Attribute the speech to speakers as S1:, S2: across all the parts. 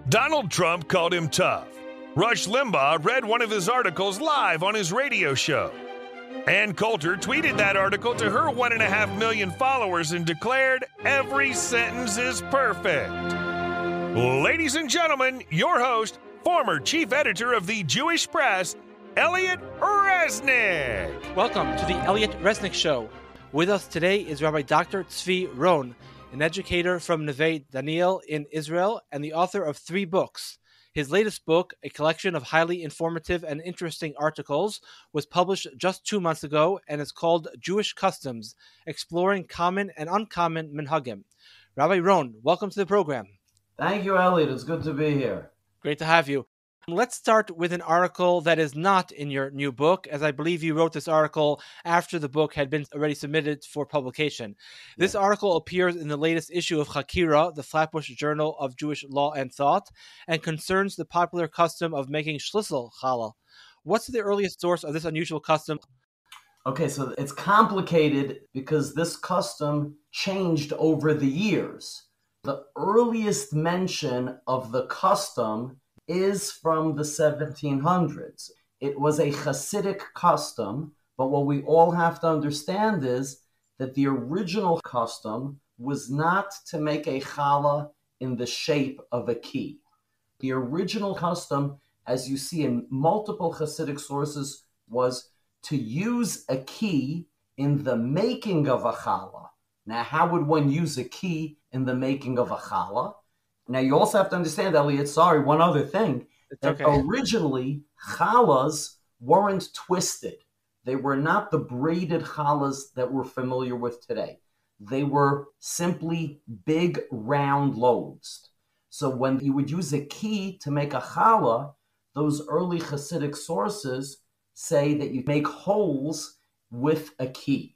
S1: Donald Trump called him tough. Rush Limbaugh read one of his articles live on his radio show. Ann Coulter tweeted that article to her 1.5 million followers and declared every sentence is perfect. Ladies and gentlemen, your host, former chief editor of the Jewish Press, Elliot Resnick.
S2: Welcome to the Elliot Resnick Show. With us today is Rabbi Dr. Zvi Ron, an educator from Neve Daniel in Israel and the author of 3 books. His latest book, a collection of highly informative and interesting articles, was published just 2 months ago and is called Jewish Customs, Exploring Common and Uncommon Minhagim. Rabbi Ron, welcome to the program.
S3: Thank you, Elliot. It's good to be here.
S2: Great to have you. Let's start with an article that is not in your new book, as I believe you wrote this article after the book had been already submitted for publication. This article appears in the latest issue of Chakira, the Flatbush Journal of Jewish Law and Thought, and concerns the popular custom of making schlissel, challah. What's the earliest source of this unusual custom?
S3: Okay, so it's complicated because this custom changed over the years. The earliest mention of the custom is from the 1700s. It was a Hasidic custom, but what we all have to understand is that the original custom was not to make a challah in the shape of a key. The original custom, as you see in multiple Hasidic sources, was to use a key in the making of a challah. Now, how would one use a key in the making of a challah? Now, you also have to understand, Elliot, one other thing. Originally, challahs weren't twisted. They were not the braided challahs that we're familiar with today. They were simply big, round loaves. So when you would use a key to make a challah, those early Hasidic sources say that you make holes with a key.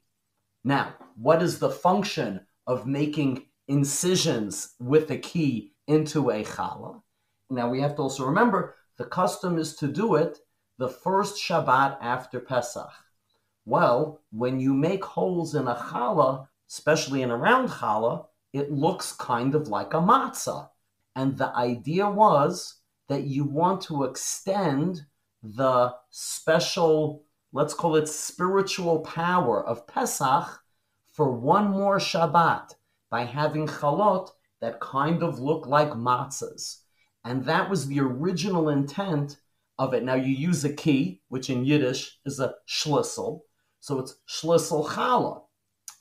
S3: Now, what is the function of making incisions with a key into a challah? Now we have to also remember the custom is to do it the first Shabbat after Pesach. Well, when you make holes in a challah, especially in a round challah, it looks kind of like a matzah. And the idea was that you want to extend the special, let's call it spiritual power of Pesach for one more Shabbat by having chalot that kind of look like matzahs. And that was the original intent of it. Now you use a key, which in Yiddish is a schlissel. So it's schlissel challah.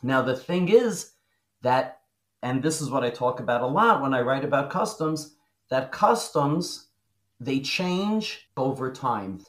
S3: Now the thing is that, and this is what I talk about a lot when I write about customs, that customs, they change over time.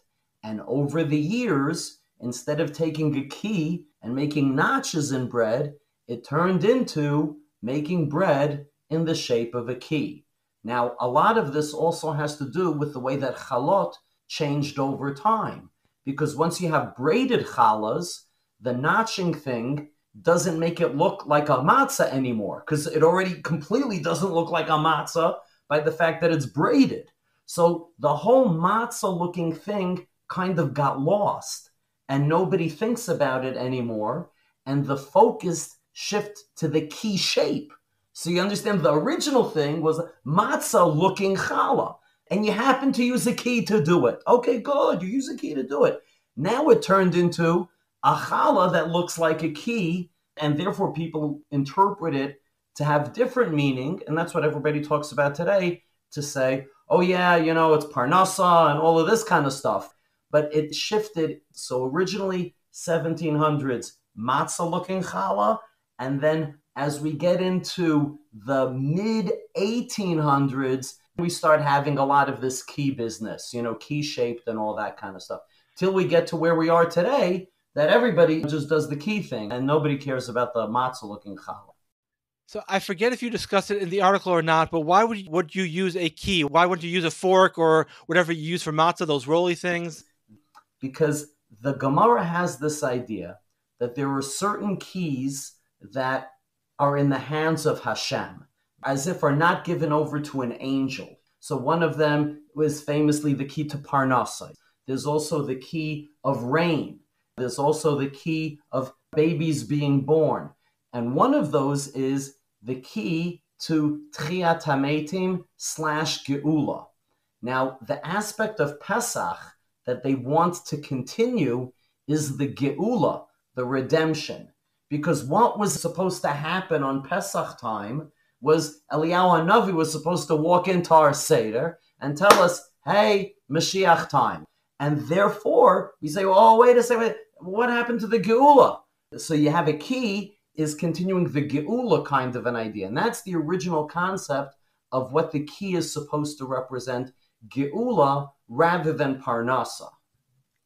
S3: And over the years, instead of taking a key and making notches in bread, it turned into making bread in the shape of a key. Now, a lot of this also has to do with the way that chalot changed over time. Because once you have braided challahs, the notching thing doesn't make it look like a matzah anymore, because it already completely doesn't look like a matzah by the fact that it's braided. So the whole matzah-looking thing kind of got lost, and nobody thinks about it anymore, and the focus shift to the key shape. So you understand the original thing was matzah-looking challah, and you happen to use a key to do it. Okay, good, you use a key to do it. Now it turned into a challah that looks like a key, and therefore people interpret it to have different meaning, and that's what everybody talks about today, to say, oh yeah, it's parnasa and all of this kind of stuff. But it shifted, so originally 1700s, matzah-looking challah, and then as we get into the mid-1800s, we start having a lot of this key business, key-shaped and all that kind of stuff. Till we get to where we are today, that everybody just does the key thing, and nobody cares about the matzah-looking challah.
S2: So I forget if you discussed it in the article or not, but why would you use a key? Why wouldn't you use a fork or whatever you use for matzah, those rolly things?
S3: Because the Gemara has this idea that there are certain keys that are in the hands of Hashem, as if are not given over to an angel. So one of them was famously the key to Parnasa. There's also the key of rain. There's also the key of babies being born. And one of those is the key to Tchiyat HaMeitim / Geula. Now, the aspect of Pesach that they want to continue is the Geula, the redemption. Because what was supposed to happen on Pesach time was Eliyahu HaNavi was supposed to walk into our Seder and tell us, hey, Mashiach time. And therefore, we say, oh, wait a second, what happened to the Geula? So you have a key is continuing the Geula kind of an idea. And that's the original concept of what the key is supposed to represent, Geula rather than Parnasa.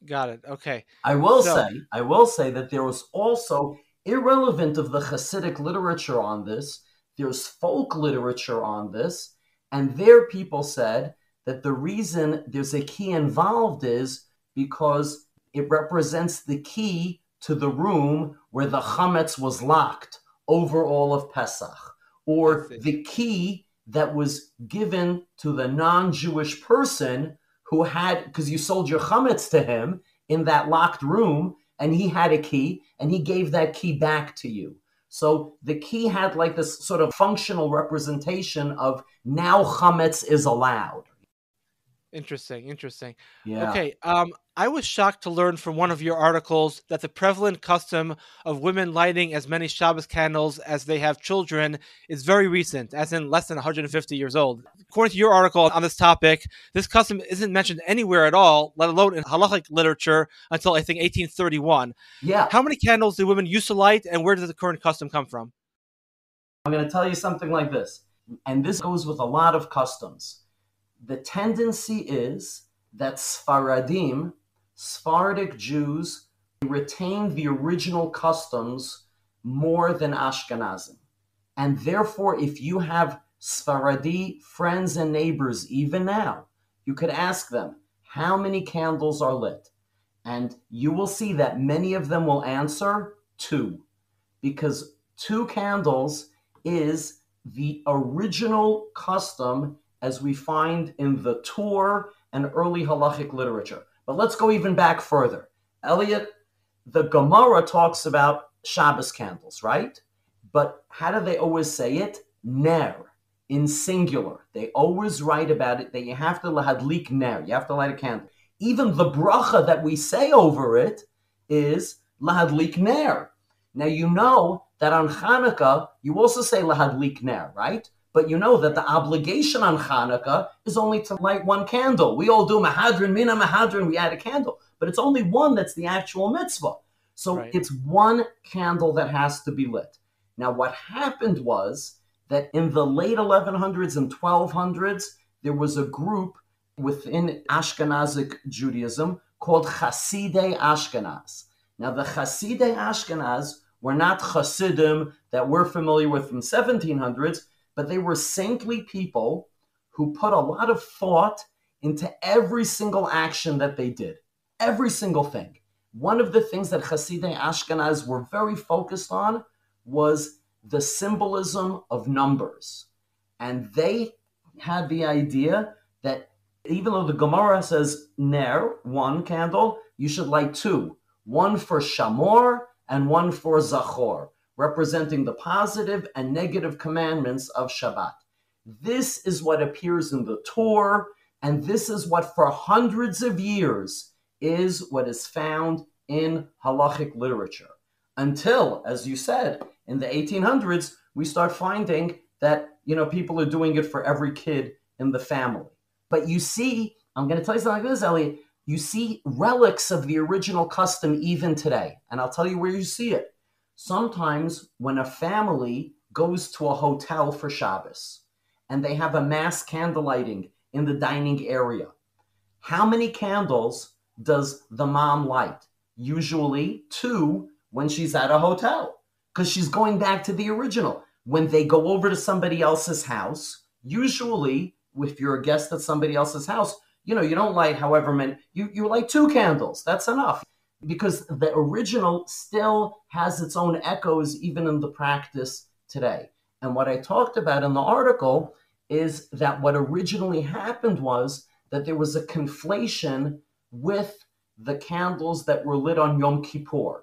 S2: Got it. Okay.
S3: I will say that there was also, irrelevant of the Hasidic literature on this, there's folk literature on this, and there people said that the reason there's a key involved is because it represents the key to the room where the chametz was locked over all of Pesach, or the key that was given to the non-Jewish person who had, because you sold your chametz to him in that locked room, and he had a key, and he gave that key back to you. So the key had like this sort of functional representation of now chametz is allowed.
S2: Interesting.
S3: Yeah.
S2: Okay. I was shocked to learn from one of your articles that the prevalent custom of women lighting as many Shabbos candles as they have children is very recent, as in less than 150 years old. According to your article on this topic, this custom isn't mentioned anywhere at all, let alone in halachic literature, until I think 1831.
S3: Yeah.
S2: How many candles do women used to light, and where does the current custom come from?
S3: I'm going to tell you something like this, and this goes with a lot of customs. The tendency is that Sephardic Jews retain the original customs more than Ashkenazim. And therefore, if you have Sephardi friends and neighbors, even now, you could ask them, how many candles are lit? And you will see that many of them will answer 2, because 2 candles is the original custom as we find in the Torah and early halachic literature. But let's go even back further. Elliot, the Gemara talks about Shabbos candles, right? But how do they always say it? Ner, in singular. They always write about it that you have to lahadlik ner, you have to light a candle. Even the bracha that we say over it is lahadlik ner. Now you know that on Hanukkah, you also say lahadlik ner, right? But you know that the obligation on Hanukkah is only to light 1 candle. We all do mahadrin, mina mahadrin, we add a candle. But it's only one that's the actual mitzvah. So It's 1 candle that has to be lit. Now what happened was that in the late 1100s and 1200s, there was a group within Ashkenazic Judaism called Hasidei Ashkenaz. Now the Hasidei Ashkenaz were not Hasidim that we're familiar with from 1700s, but they were saintly people who put a lot of thought into every single action that they did, every single thing. One of the things that Hasidei Ashkenaz were very focused on was the symbolism of numbers. And they had the idea that even though the Gemara says ner, 1 candle, you should light 2. 1 for shamor and 1 for zachor, representing the positive and negative commandments of Shabbat. This is what appears in the Torah, and this is what for hundreds of years is what is found in halachic literature. Until, as you said, in the 1800s, we start finding that, people are doing it for every kid in the family. But you see, I'm going to tell you something like this, Elliot, you see relics of the original custom even today. And I'll tell you where you see it. Sometimes when a family goes to a hotel for Shabbos and they have a mass candle lighting in the dining area, how many candles does the mom light? Usually 2 when she's at a hotel, because she's going back to the original. When they go over to somebody else's house, usually if you're a guest at somebody else's house, you don't light however many, you light 2 candles. That's enough. Because the original still has its own echoes even in the practice today. And what I talked about in the article is that what originally happened was that there was a conflation with the candles that were lit on Yom Kippur.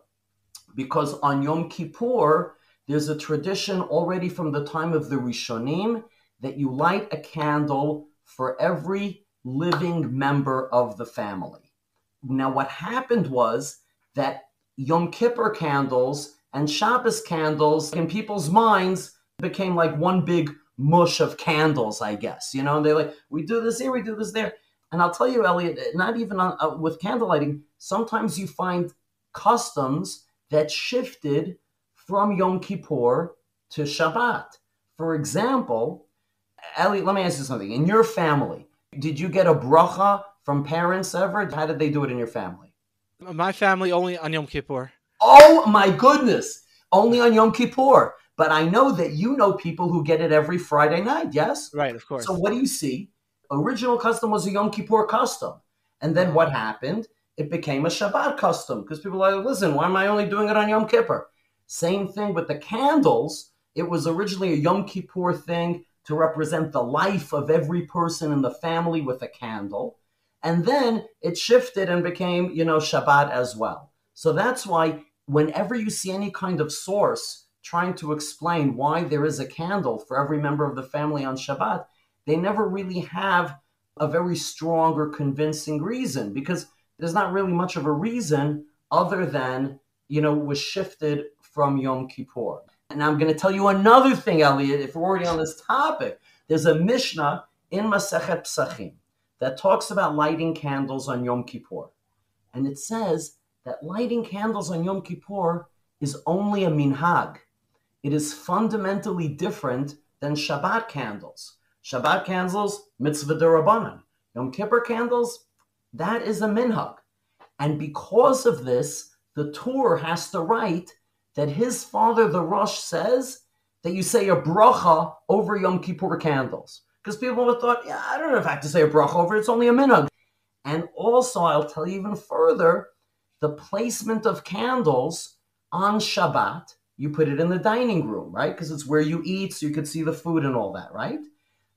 S3: Because on Yom Kippur, there's a tradition already from the time of the Rishonim that you light a candle for every living member of the family. Now, what happened was that Yom Kippur candles and Shabbos candles in people's minds became like one big mush of candles, I guess. You know, they're like, we do this here, we do this there. And I'll tell you, Elliot, not even with candle lighting, sometimes you find customs that shifted from Yom Kippur to Shabbat. For example, Elliot, let me ask you something. In your family, did you get a bracha from parents ever? How did they do it in your family?
S2: My family only on Yom Kippur.
S3: Oh my goodness, only on Yom Kippur. But I know that you know people who get it every Friday night, yes?
S2: Right, of course.
S3: So what do you see? Original custom was a Yom Kippur custom. And then what happened? It became a Shabbat custom because people are like, listen, why am I only doing it on Yom Kippur? Same thing with the candles. It was originally a Yom Kippur thing to represent the life of every person in the family with a candle. And then it shifted and became, Shabbat as well. So that's why whenever you see any kind of source trying to explain why there is a candle for every member of the family on Shabbat, they never really have a very strong or convincing reason because there's not really much of a reason other than, it was shifted from Yom Kippur. And I'm going to tell you another thing, Elliot, if we're already on this topic. There's a Mishnah in Masechet Psachim that talks about lighting candles on Yom Kippur. And it says that lighting candles on Yom Kippur is only a minhag. It is fundamentally different than Shabbat candles. Shabbat candles, mitzvah d'Rabbanan. Yom Kippur candles, that is a minhag. And because of this, the Tur has to write that his father, the Rosh, says that you say a bracha over Yom Kippur candles. Because people have thought, I don't know if I have to say a bracha over it, it's only a minhag. And also, I'll tell you even further, the placement of candles on Shabbat, you put it in the dining room, right? Because it's where you eat, so you could see the food and all that, right?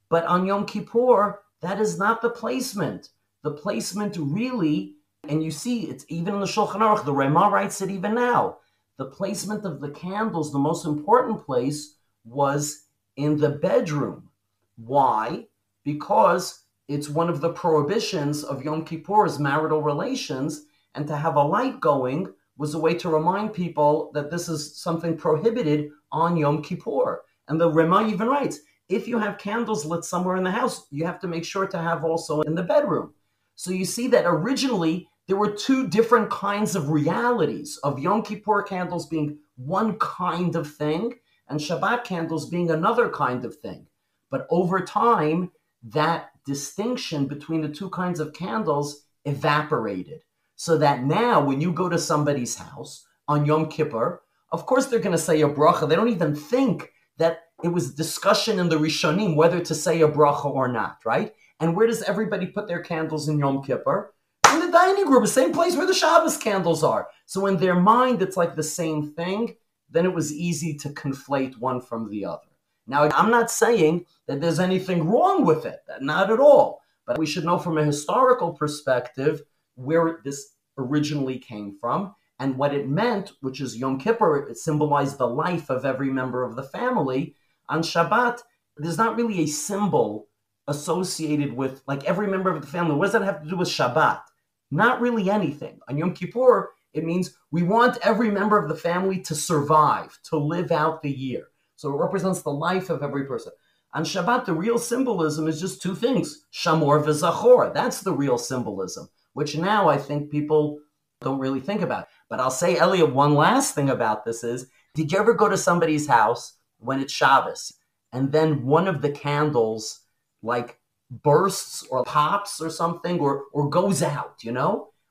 S3: But on Yom Kippur, that is not the placement. The placement really, and you see, it's even in the Shulchan Aruch, the Ramah writes it even now, the placement of the candles, the most important place was in the bedroom. Why? Because it's one of the prohibitions of Yom Kippur's marital relations, and to have a light going was a way to remind people that this is something prohibited on Yom Kippur. And the Ramah even writes, if you have candles lit somewhere in the house, you have to make sure to have also in the bedroom. So you see that originally there were two different kinds of realities of Yom Kippur candles being one kind of thing and Shabbat candles being another kind of thing. But over time, that distinction between the two kinds of candles evaporated. So that now when you go to somebody's house on Yom Kippur, of course they're going to say a bracha. They don't even think that it was discussion in the Rishonim whether to say a bracha or not, right? And where does everybody put their candles in Yom Kippur? In the dining room, the same place where the Shabbos candles are. So in their mind, it's like the same thing. Then it was easy to conflate one from the other. Now, I'm not saying that there's anything wrong with it, not at all. But we should know from a historical perspective where this originally came from and what it meant, which is Yom Kippur. It symbolized the life of every member of the family. On Shabbat, there's not really a symbol associated with like every member of the family. What does that have to do with Shabbat? Not really anything. On Yom Kippur, it means we want every member of the family to survive, to live out the year. So it represents the life of every person. On Shabbat, the real symbolism is just two things, Shamor v'Zachor. That's the real symbolism, which now I think people don't really think about. But I'll say, Elliot, one last thing about this is, did you ever go to somebody's house when it's Shabbos and then one of the candles like bursts or pops or something or goes out,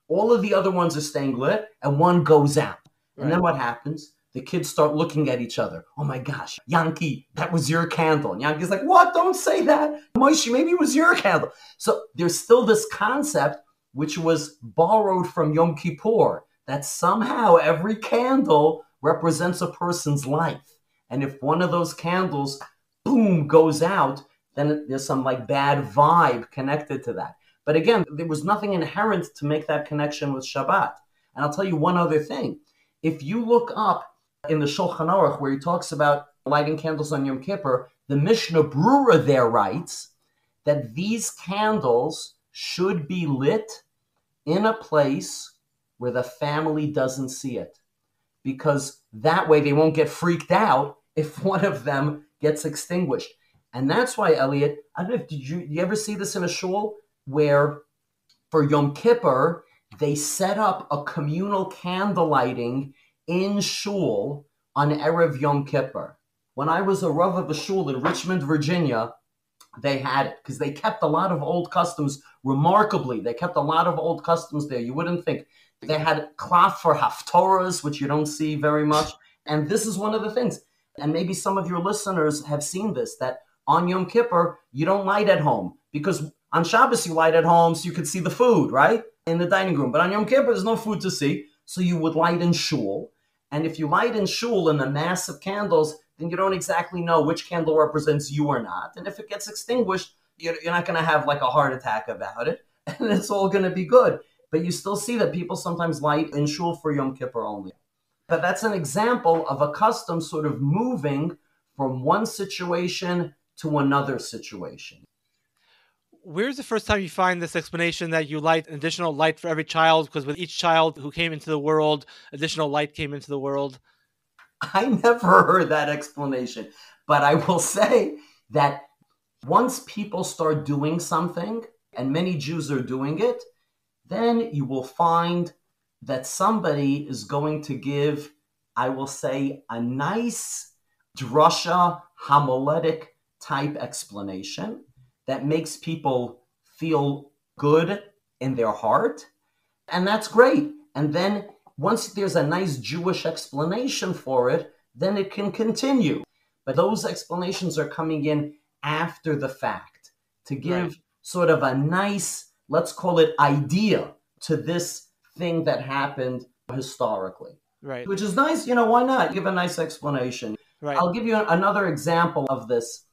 S3: All of the other ones are staying lit and one goes out. And then what happens? The kids start looking at each other. Oh my gosh, Yankee, that was your candle. And Yankee's like, what? Don't say that. Moshe, maybe it was your candle. So there's still this concept which was borrowed from Yom Kippur, that somehow every candle represents a person's life. And if one of those candles, boom, goes out, then there's some like bad vibe connected to that. But again, there was nothing inherent to make that connection with Shabbat. And I'll tell you one other thing. If you look up in the Shulchan Aruch, where he talks about lighting candles on Yom Kippur, the Mishnah Brura there writes that these candles should be lit in a place where the family doesn't see it, because that way they won't get freaked out if one of them gets extinguished. And that's why, Elliot, I don't know if did you ever see this in a shul where for Yom Kippur they set up a communal candle lighting in shul on Erev Yom Kippur. When I was a rav of a shul in Richmond, Virginia, they had it because they kept a lot of old customs. Remarkably, they kept a lot of old customs there. You wouldn't think. They had cloth for haftorahs, which you don't see very much. And this is one of the things. And maybe some of your listeners have seen this, that on Yom Kippur, you don't light at home. Because on Shabbos, you light at home so you could see the food, right? In the dining room. But on Yom Kippur, there's no food to see. So you would light in shul. And if you light in shul in the mass of candles, then you don't exactly know which candle represents you or not. And if it gets extinguished, you're not going to have like a heart attack about it. And it's all going to be good. But you still see that people sometimes light in shul for Yom Kippur only. But that's an example of a custom sort of moving from one situation to another situation.
S2: Where's the first time you find this explanation that you light an additional light for every child? Because with each child who came into the world, additional light came into the world.
S3: I never heard that explanation. But I will say that once people start doing something, and many Jews are doing it, then you will find that somebody is going to give, I will say, a nice drasha, homiletic type explanation that makes people feel good in their heart. And that's great. And then once there's a nice Jewish explanation for it, then it can continue. But those explanations are coming in after the fact to give sort of a nice, let's call it idea to this thing that happened historically.
S2: Right.
S3: Which is nice. Why not? Give a nice explanation.
S2: Right.
S3: I'll give you another example of this.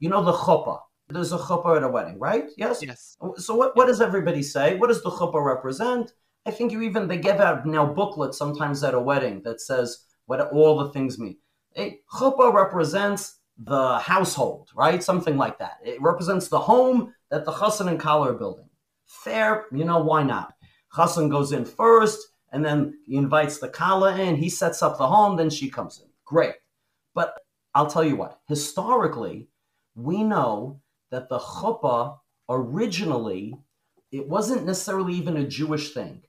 S3: The chuppah. There's a chuppah at a wedding, right? Yes?
S2: Yes.
S3: So what does everybody say? What does the chuppah represent? I think they give out now booklets sometimes at a wedding that says what all the things mean. A chuppah represents the household, right? Something like that. It represents the home that the chassan and kala are building. Fair, why not? Chassan goes in first, and then he invites the kala in. He sets up the home, then she comes in. Great. But I'll tell you what. Historically, we know that the chuppah originally, it wasn't necessarily even a Jewish thing.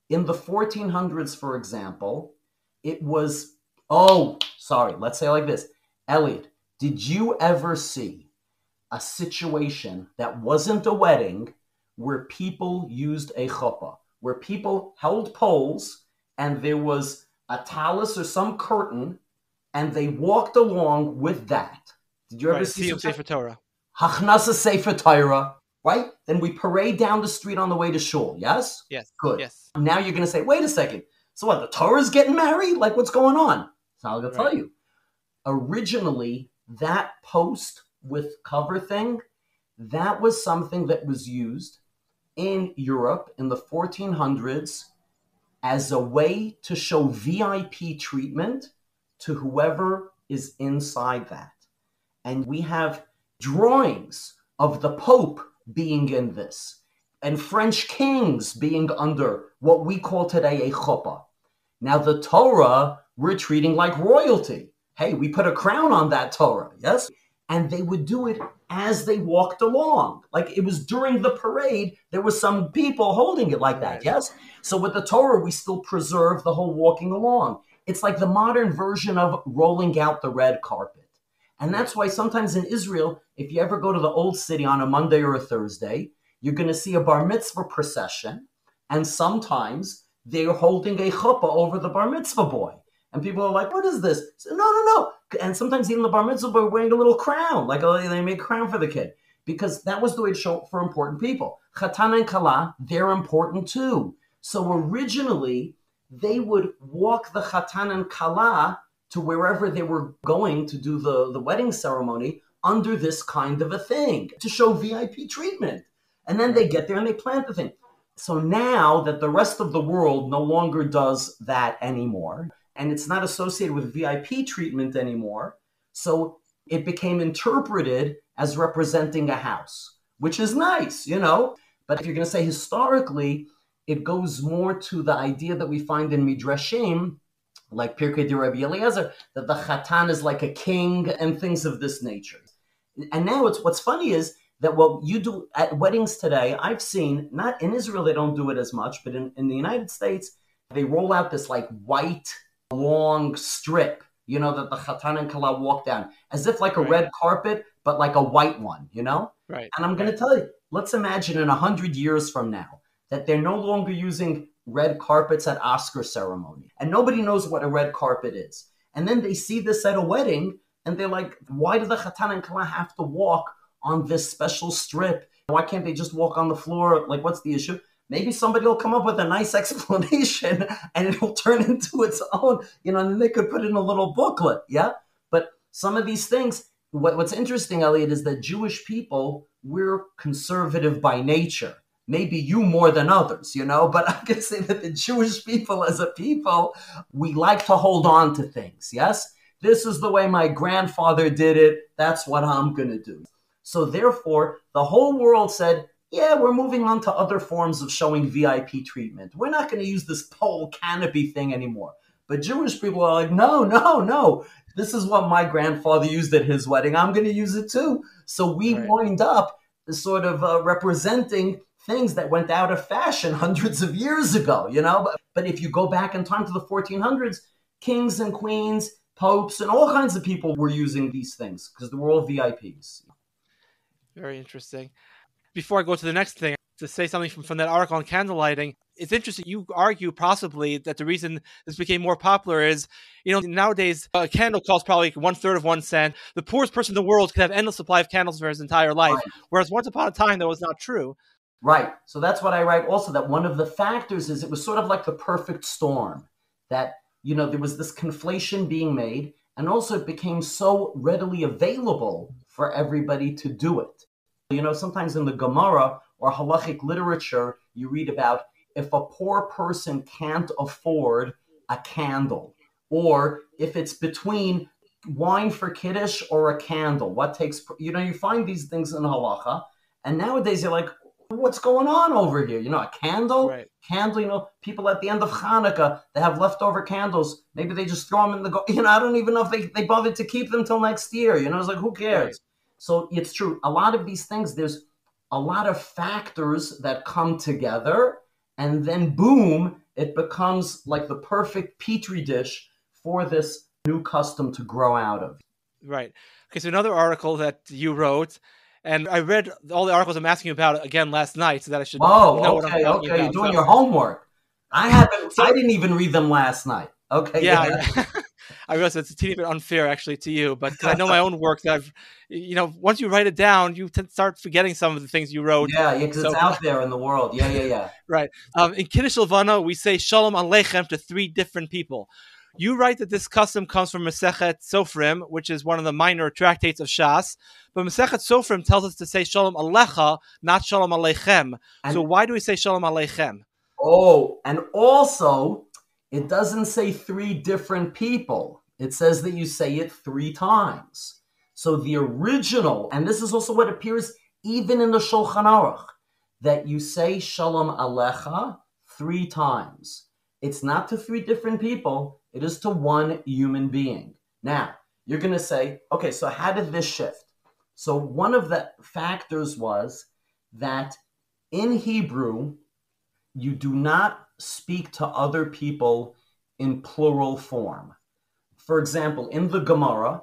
S3: In the 1400s, for example, it was, let's say it like this. Elliot, did you ever see a situation that wasn't a wedding where people used a chuppah, where people held poles and there was a talus or some curtain and they walked along with that? Did you ever see
S2: Sefer Torah?
S3: Hachnasa Sefer Torah, right? Then we parade down the street on the way to shul, yes?
S2: Yes.
S3: Good.
S2: Yes.
S3: Now you're going to say, wait a second. So what, the Torah's getting married? Like, what's going on? So I'm going to tell you. Originally, that post with cover thing, that was something that was used in Europe in the 1400s as a way to show VIP treatment to whoever is inside that. And we have drawings of the Pope being in this, and French kings being under what we call today a chuppah. Now the Torah, we're treating like royalty. Hey, we put a crown on that Torah, yes? And they would do it as they walked along. Like it was during the parade, there were some people holding it like that, yes? So with the Torah, we still preserve the whole walking along. It's like the modern version of rolling out the red carpet. And that's why sometimes in Israel, if you ever go to the old city on a Monday or a Thursday, you're going to see a bar mitzvah procession. And sometimes they're holding a chuppah over the bar mitzvah boy. And people are like, what is this? So, no. And sometimes even the bar mitzvah boy wearing a little crown, like they make a crown for the kid. Because that was the way to show for important people. Chatan and kala, they're important too. So originally, they would walk the chatan and kala to wherever they were going to do the wedding ceremony under this kind of a thing to show VIP treatment. And then they get there and they plant the thing. So now that the rest of the world no longer does that anymore, and it's not associated with VIP treatment anymore. So it became interpreted as representing a house, which is nice, But if you're going to say historically, it goes more to the idea that we find in Midrashim, like Pirkei de Rabbi Eliezer, that the Chatan is like a king and things of this nature. And now what's funny is that what you do at weddings today, I've seen, not in Israel, they don't do it as much, but in the United States, they roll out this like white, long strip, that the Chatan and Kala walk down, as if like a red carpet, but like a white one,
S2: Right.
S3: And I'm going to tell you, let's imagine in 100 years from now that they're no longer using red carpets at Oscar ceremony, and nobody knows what a red carpet is. And then they see this at a wedding, and they're like, why do the Chatan and Kala have to walk on this special strip? Why can't they just walk on the floor? Like, what's the issue? Maybe somebody will come up with a nice explanation and it will turn into its own, and then they could put in a little booklet, yeah? But some of these things, what's interesting, Elliot, is that Jewish people, we're conservative by nature. Maybe you more than others, but I can say that the Jewish people as a people, we like to hold on to things, yes? This is the way my grandfather did it. That's what I'm going to do. So therefore, the whole world said, yeah, we're moving on to other forms of showing VIP treatment. We're not going to use this pole canopy thing anymore. But Jewish people are like, no. This is what my grandfather used at his wedding. I'm going to use it too. So we wind up sort of representing things that went out of fashion hundreds of years ago, But if you go back in time to the 1400s, kings and queens, popes, and all kinds of people were using these things because they were all VIPs.
S2: Very interesting. Before I go to the next thing, to say something from that article on candle lighting, it's interesting. You argue possibly that the reason this became more popular is, nowadays a candle costs probably 1/3 of 1 cent. The poorest person in the world could have endless supply of candles for his entire life. Right. Whereas once upon a time, that was not true.
S3: Right. So that's what I write also, that one of the factors is it was sort of like the perfect storm, that, there was this conflation being made, and also it became so readily available for everybody to do it. Sometimes in the Gemara or halachic literature, you read about if a poor person can't afford a candle, or if it's between wine for Kiddush or a candle, what takes, you find these things in halacha, and nowadays you're like, what's going on over here? A candle?
S2: Right.
S3: Candle, people at the end of Hanukkah, they have leftover candles. Maybe they just throw them in the, I don't even know if they bothered to keep them till next year. It's like, who cares? Right. So it's true. A lot of these things, there's a lot of factors that come together, and then boom, it becomes like the perfect petri dish for this new custom to grow out of.
S2: Right. Okay, so another article that you wrote, and I read all the articles I'm asking you about again last night, so that I should know what I'm talking about.
S3: You're doing your homework. I didn't even read them last night. Okay.
S2: Yeah. I realize it's a teeny bit unfair, actually, to you, but I know my own work that I've, once you write it down, you start forgetting some of the things you wrote.
S3: Yeah, because it's out there in the world. Yeah.
S2: Right. In Kiddush Levanah, we say Shalom Aleichem to 3 different people. You write that this custom comes from Masechet Sofrim, which is one of the minor tractates of Shas, but Masechet Sofrim tells us to say Shalom Alecha, not Shalom Aleichem. So why do we say Shalom Aleichem?
S3: Oh, and also, it doesn't say 3 different people. It says that you say it 3 times. So the original, and this is also what appears even in the Shulchan Aruch, that you say Shalom Alecha 3 times. It's not to 3 different people. It is to one human being. Now, you're going to say, okay, so how did this shift? So one of the factors was that in Hebrew, you do not speak to other people in plural form. For example, in the Gemara,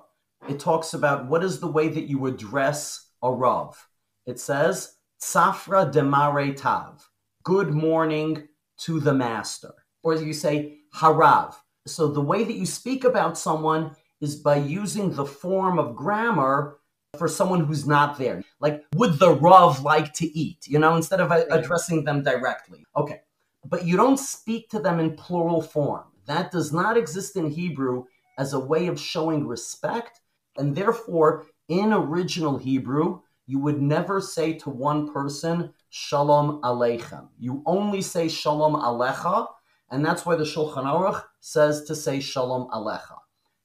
S3: it talks about what is the way that you address a Rav. It says, Tzafra demare tav, good morning to the master. Or you say, Harav. So the way that you speak about someone is by using the form of grammar for someone who's not there. Like, would the Rav like to eat? Instead of addressing them directly. Okay. But you don't speak to them in plural form. That does not exist in Hebrew as a way of showing respect. And therefore, in original Hebrew, you would never say to one person, Shalom Aleichem. You only say Shalom Alecha. And that's why the Shulchan Aruch says to say Shalom Alecha.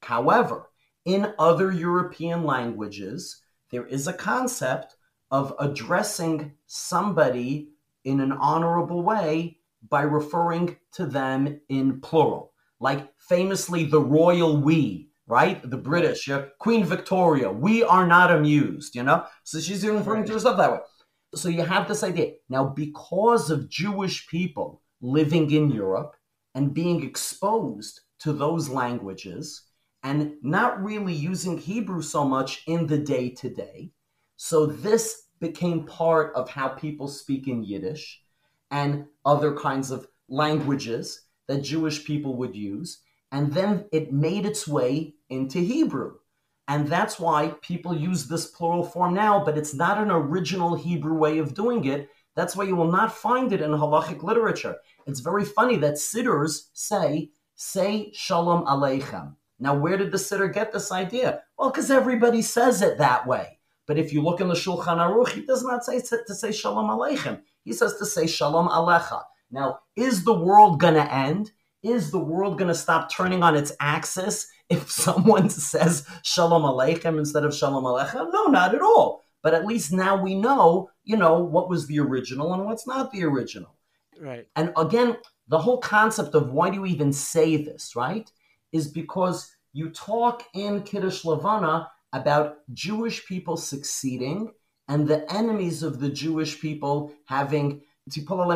S3: However, in other European languages, there is a concept of addressing somebody in an honorable way by referring to them in plural. Like famously the royal we, right? The British, Queen Victoria, we are not amused, So she's referring to herself that way. So you have this idea. Now, because of Jewish people living in Europe and being exposed to those languages and not really using Hebrew so much in the day-to-day, so this became part of how people speak in Yiddish and other kinds of languages that Jewish people would use. And then it made its way into Hebrew. And that's why people use this plural form now, but it's not an original Hebrew way of doing it. That's why you will not find it in halachic literature. It's very funny that sidders say Shalom Aleichem. Now, where did the siddur get this idea? Well, because everybody says it that way. But if you look in the Shulchan Aruch, he does not say to say Shalom Aleichem. He says to say Shalom Alecha. Now, is the world going to end? Is the world going to stop turning on its axis if someone says Shalom Aleichem instead of Shalom Alecha? No, not at all. But at least now we know, what was the original and what's not the original.
S2: Right.
S3: And again, the whole concept of why do you even say this, right, is because you talk in Kiddush Levanah about Jewish people succeeding and the enemies of the Jewish people having fear,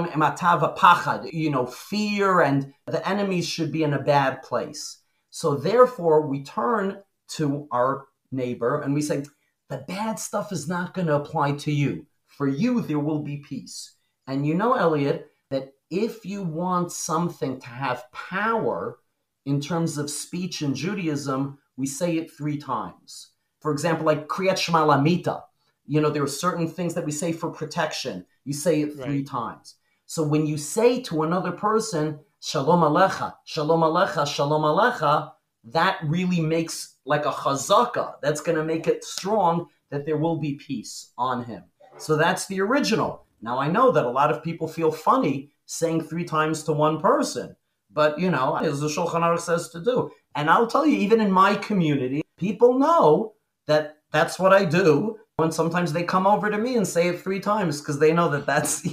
S3: and the enemies should be in a bad place. So therefore, we turn to our neighbor and we say, the bad stuff is not going to apply to you. For you, there will be peace. And Elliot, that if you want something to have power in terms of speech in Judaism, we say it 3 times. For example, like Kriyat Shema Lamita. There are certain things that we say for protection. You say it 3 times. So when you say to another person, Shalom Alecha, Shalom Alecha, Shalom Alecha, that really makes like a chazaka. That's going to make it strong that there will be peace on him. So that's the original. Now, I know that a lot of people feel funny saying 3 times to one person. But, as the Shulchan Aruch says to do. And I'll tell you, even in my community, people know that that's what I do. And sometimes they come over to me and say it 3 times because they know that that's,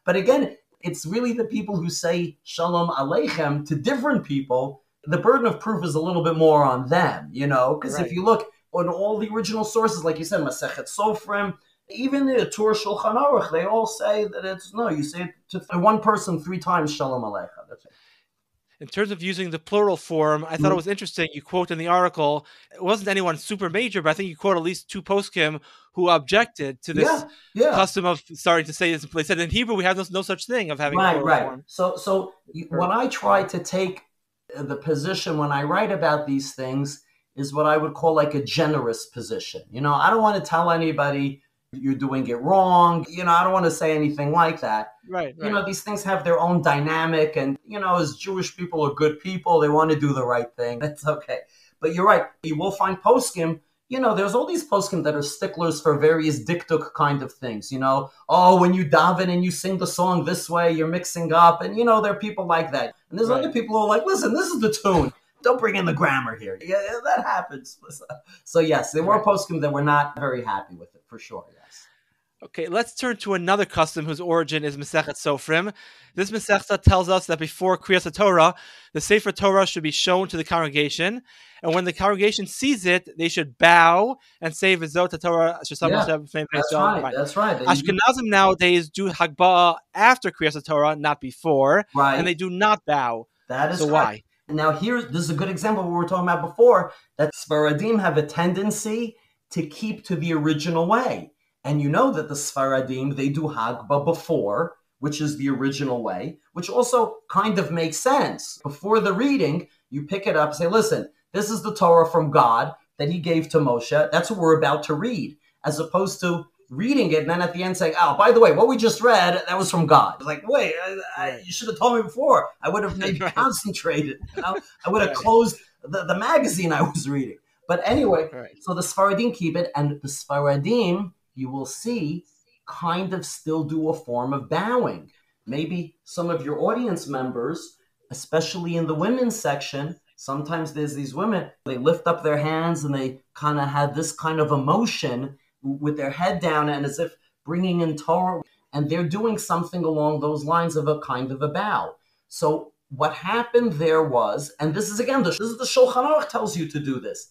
S3: But again, it's really the people who say Shalom Aleichem to different people. The burden of proof is a little bit more on them, Because if you look on all the original sources, like you said, Masechet Sofrim, even the Tur Shulchan Aruch, they all say that you say it to one person 3 times Shalom Aleichem. That's it.
S2: In terms of using the plural form, I thought it was interesting. You quote in the article, it wasn't anyone super major, but I think you quote at least 2 poskim who objected to this custom of starting to say this. They said in Hebrew, we have no such thing of having plural form.
S3: So when I try to take the position when I write about these things is what I would call like a generous position. I don't want to tell anybody you're doing it wrong. I don't want to say anything like that.
S2: Right.
S3: These things have their own dynamic, and, as Jewish people are good people, they want to do the right thing. That's okay. But you're right. You will find poskim, there's all these poskim that are sticklers for various diktuk kind of things, when you daven and you sing the song this way, you're mixing up, and, there are people like that. And there's other people who are like, listen, this is the tune. Don't bring in the grammar here. Yeah, that happens. So yes, there were poskim that were not very happy with it, for sure, yes.
S2: Okay, let's turn to another custom whose origin is Masechet Sofrim. This Masechta tells us that before Kriyas Torah, the Sefer Torah should be shown to the congregation, and when the congregation sees it, they should bow and say V'zot Torah.
S3: That's right.
S2: Ashkenazim nowadays do Hagbah after Kriyas Torah, not before, and they do not bow.
S3: That is
S2: so
S3: right. Why? Now this is a good example of what we were talking about before, that Sfaradim have a tendency to keep to the original way. And you know that the Sfaradim, they do Hagbah before, which is the original way, which also kind of makes sense. Before the reading, you pick it up and say, listen, this is the Torah from God that he gave to Moshe. That's what we're about to read, as opposed to reading it and then at the end saying, oh, by the way, what we just read, that was from God. It's like, wait, you should have told me before. I would have maybe concentrated. I would have closed the magazine I was reading. But anyway, so the Sfaradim keep it, and the Sfaradim, you will see, kind of still do a form of bowing. Maybe some of your audience members especially in the women's section, sometimes there's these women, they lift up their hands and they kind of have this kind of emotion with their head down and as if bringing in Torah, and they're doing something along those lines of a kind of a bow. So what happened there was, and this is again, this is the Shulchan Aruch tells you to do this,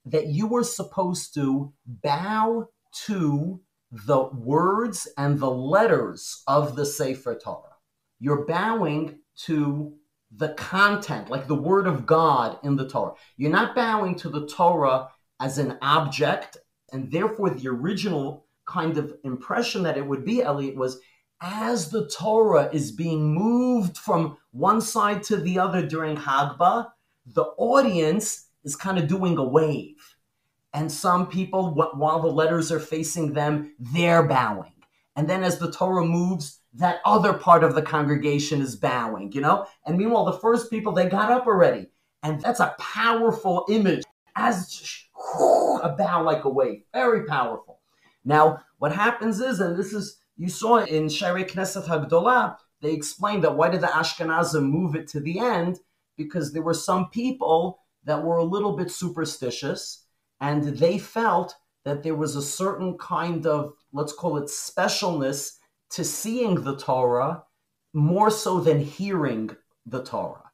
S3: that you were supposed to bow to the words and the letters of the Sefer Torah. You're bowing to the content, like the word of God in the Torah. You're not bowing to the Torah as an object, and therefore the original kind of impression that it would be, Elliot, was as the Torah is being moved from one side to the other during Hagbah, the audience is kind of doing a wave. And some people, while the letters are facing them, they're bowing. And then as the Torah moves, that other part of the congregation is bowing, And meanwhile, the first people, they got up already. And that's a powerful image, as a bow like a wave, very powerful. Now, what happens is, and this is, you saw it in Sharei Knesset HaGdolah, they explained that why did the Ashkenazim move it to the end? Because there were some people that were a little bit superstitious, and they felt that there was a certain kind of, let's call it specialness to seeing the Torah more so than hearing the Torah.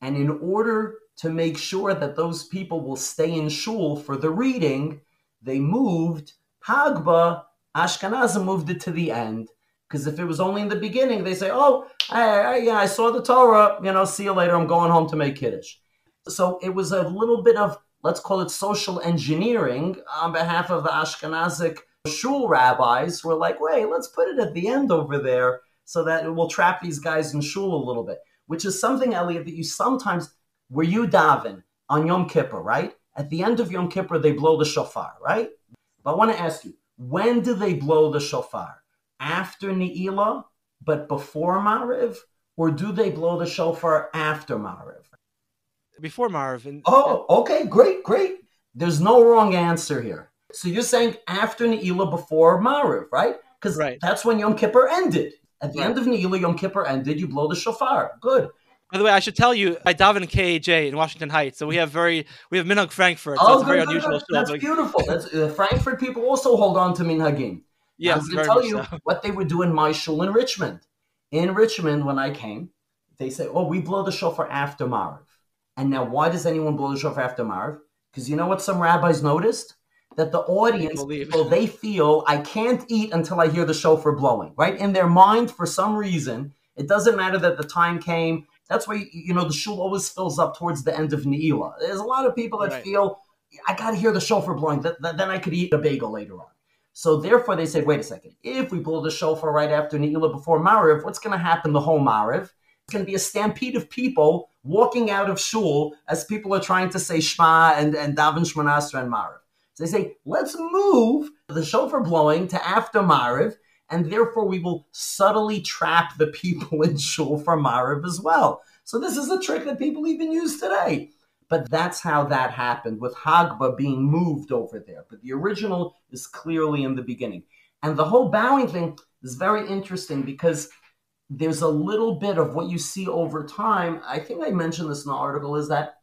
S3: And in order to make sure that those people will stay in shul for the reading, they moved Hagbah, Ashkenazim moved it to the end. Because if it was only in the beginning, they say, oh, I saw the Torah, see you later, I'm going home to make Kiddush. So it was a little bit of, let's call it social engineering on behalf of the Ashkenazic shul rabbis who were like, wait, let's put it at the end over there so that it will trap these guys in shul a little bit, which is something, Elliot, that you sometimes, where you daven on Yom Kippur, right? At the end of Yom Kippur, they blow the shofar, right? But I want to ask you, when do they blow the shofar? After Ne'ilah, but before Mariv? Or do they blow the shofar after Mariv?
S2: Before Mariv.
S3: Okay, great. There's no wrong answer here. So you're saying after Ne'ilah, before Mariv, right? Because that's when Yom Kippur ended. At the end of Ne'ilah, Yom Kippur ended, you blow the shofar. Good.
S2: By the way, I should tell you, I daven KAJ in Washington Heights, so we have Minhag Frankfurt, so it's very unusual.
S3: That's beautiful. Frankfurt people also hold on to Minhagim.
S2: Yes,
S3: I'm going to tell you what they would do in my shul in Richmond. In Richmond, when I came, they say, we blow the shofar after Mariv. And now, why does anyone blow the shofar after Mariv? Because you know what some rabbis noticed? That the audience, they feel, I can't eat until I hear the shofar blowing, right? In their mind, for some reason, it doesn't matter that the time came. That's why, the shul always fills up towards the end of Ne'ilah. There's a lot of people that feel, I got to hear the shofar blowing, then I could eat a bagel later on. So therefore, they say, wait a second, if we blow the shofar right after Ne'ilah before Mariv, what's going to happen the whole Mariv? It's going to be a stampede of people walking out of shul as people are trying to say Shema and Daven Shemona Esrei and Mariv. So they say, let's move the shofar blowing to after Mariv, and therefore we will subtly trap the people in shul for Mariv as well. So this is a trick that people even use today. But that's how that happened, with Hagbah being moved over there. But the original is clearly in the beginning. And the whole bowing thing is very interesting because there's a little bit of what you see over time. I think I mentioned this in the article, is that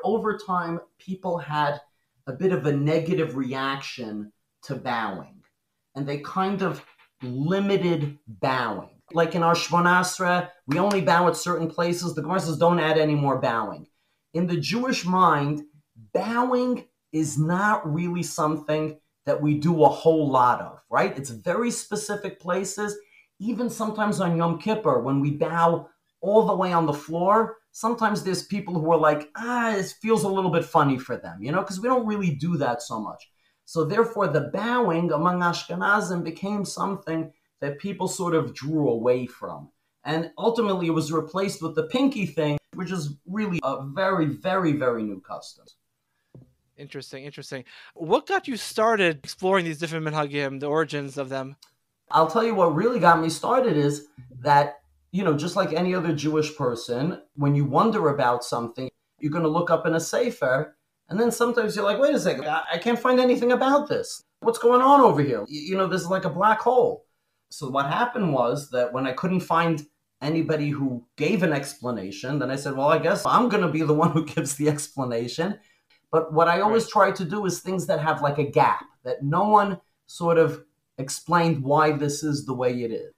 S3: over time, people had a bit of a negative reaction to bowing. And they kind of limited bowing. Like in our Shemona Esrei, we only bow at certain places. The Gemara says don't add any more bowing. In the Jewish mind, bowing is not really something that we do a whole lot of, right? It's very specific places. Even sometimes on Yom Kippur, when we bow all the way on the floor, sometimes there's people who are like, it feels a little bit funny for them, because we don't really do that so much. So therefore, the bowing among Ashkenazim became something that people sort of drew away from. And ultimately, it was replaced with the pinky thing, which is really a very, very, very new custom.
S2: Interesting. What got you started exploring these different minhagim, the origins of them?
S3: I'll tell you what really got me started is that, just like any other Jewish person, when you wonder about something, you're going to look up in a sefer, and then sometimes you're like, wait a second, I can't find anything about this. What's going on over here? This is like a black hole. So what happened was that when I couldn't find anybody who gave an explanation. Then I said, well, I guess I'm going to be the one who gives the explanation. But what I always try to do is things that have like a gap, that no one sort of explained why this is the way it is.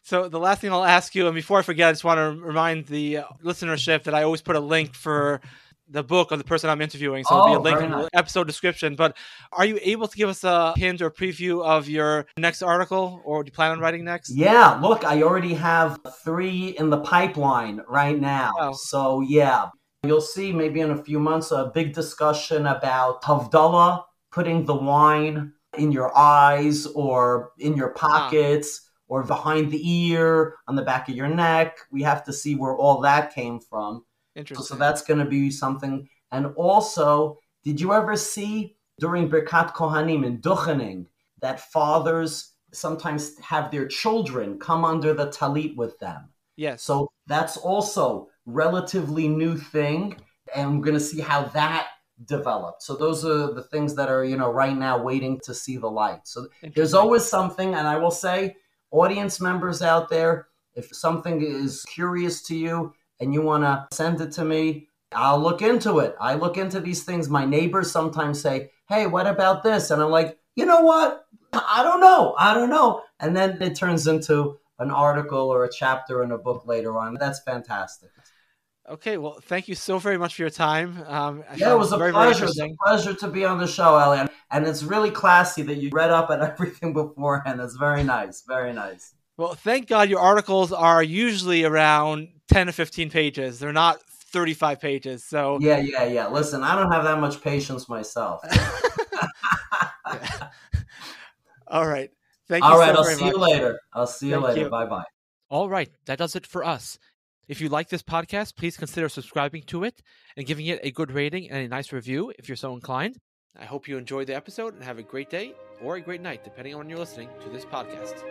S2: So the last thing I'll ask you, and before I forget, I just want to remind the listenership that I always put a link for the book of the person I'm interviewing. So it'll be a link in the episode description. But are you able to give us a hint or preview of your next article, or do you plan on writing next?
S3: Yeah, look, I already have 3 in the pipeline right now.
S2: Oh.
S3: So yeah, you'll see maybe in a few months a big discussion about Havdalah, putting the wine in your eyes or in your pockets or behind the ear, on the back of your neck. We have to see where all that came from.
S2: Interesting.
S3: So that's going to be something. And also, did you ever see during Birkat Kohanim in Duchening that fathers sometimes have their children come under the talit with them?
S2: Yes.
S3: So that's also relatively new thing, and we're going to see how that developed. So those are the things that are, right now waiting to see the light. So there's always something, and I will say, audience members out there, if something is curious to you and you want to send it to me, I'll look into it. I look into these things. My neighbors sometimes say, hey, what about this? And I'm like, you know what? I don't know. And then it turns into an article or a chapter in a book later on. That's fantastic.
S2: Okay, well, thank you so very much for your time.
S3: It was a pleasure. It's a pleasure to be on the show, Elliot. And it's really classy that you read up on everything beforehand. It's very nice, very nice.
S2: Well, thank God your articles are usually around 10 to 15 pages. They're not 35 pages. So
S3: Yeah. Listen, I don't have that much patience myself.
S2: All right. Thank you
S3: All right,
S2: so
S3: I'll
S2: very
S3: see
S2: much.
S3: you later.
S2: Thank you.
S3: Bye-bye.
S2: All right, that does it for us. If you like this podcast, please consider subscribing to it and giving it a good rating and a nice review if you're so inclined. I hope you enjoyed the episode and have a great day or a great night, depending on when you're listening to this podcast.